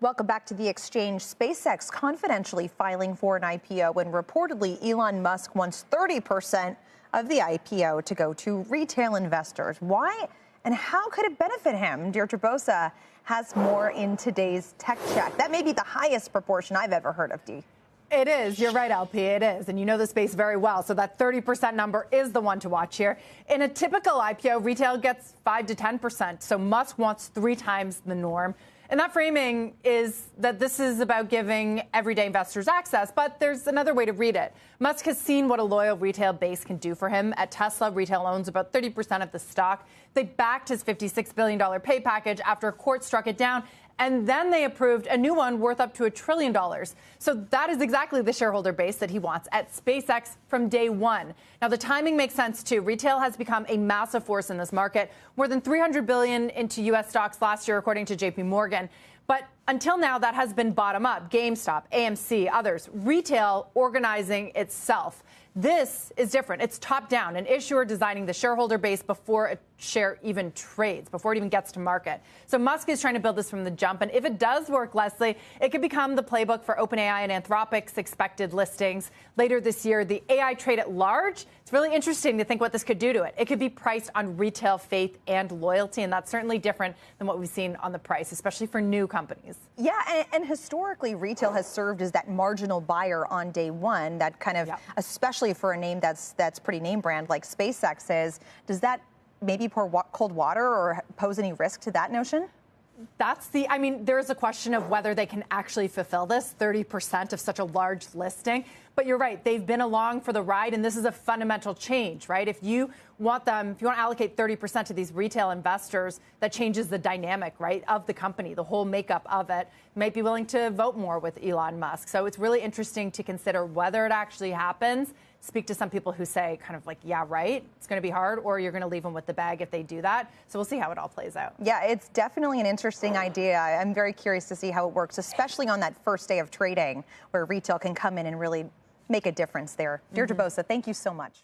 Welcome back to the exchange. SpaceX confidentially filing for an IPO, and reportedly Elon Musk wants 30% of the IPO to go to retail investors. Why and how could it benefit him? Deirdre Bosa has more in today's Tech Check. That may be the highest proportion I've ever heard of, Dee. It is. You're right, LP. It is. And you know the space very well. So that 30% number is the one to watch here. In a typical IPO, retail gets 5 to 10%. So Musk wants 3 times the norm. And that framing is that this is about giving everyday investors access. But there's another way to read it. Musk has seen what a loyal retail base can do for him. At Tesla, retail owns about 30% of the stock. They backed his $56 billion pay package after a court struck it down. And then they approved a new one worth up to $1 trillion. So that is exactly the shareholder base that he wants at SpaceX from day one. Now, the timing makes sense, too. Retail has become a massive force in this market, more than $300 billion into U.S. stocks last year, according to J.P. Morgan. But until now, that has been bottom up. GameStop, AMC, others. Retail organizing itself. This is different. It's top down, an issuer designing the shareholder base before a share even trades, before it even gets to market. So Musk is trying to build this from the jump. And if it does work, Leslie, it could become the playbook for OpenAI and Anthropic's expected listings later this year. The AI trade at large, it's really interesting to think what this could do to it. It could be priced on retail faith and loyalty. And that's certainly different than what we've seen on the price, especially for new companies. Yeah, and historically, retail has served as that marginal buyer on day one, that kind of, especially for a name that's pretty name brand like SpaceX is. Does that maybe pour cold water or pose any risk to that notion? I mean, there is a question of whether they can actually fulfill this 30% of such a large listing. But you're right. They've been along for the ride, and this is a fundamental change, right? If you want to allocate 30% to these retail investors, that changes the dynamic, right, of the company, the whole makeup of it. You might be willing to vote more with Elon Musk. So it's really interesting to consider whether it actually happens. Speak to some people who say kind of like, yeah, right, it's going to be hard, or you're going to leave them with the bag if they do that. So we'll see how it all plays out. Yeah, it's definitely an interesting idea. I'm very curious to see how it works, especially on that first day of trading where retail can come in and really make a difference there. Deirdre Bosa, thank you so much.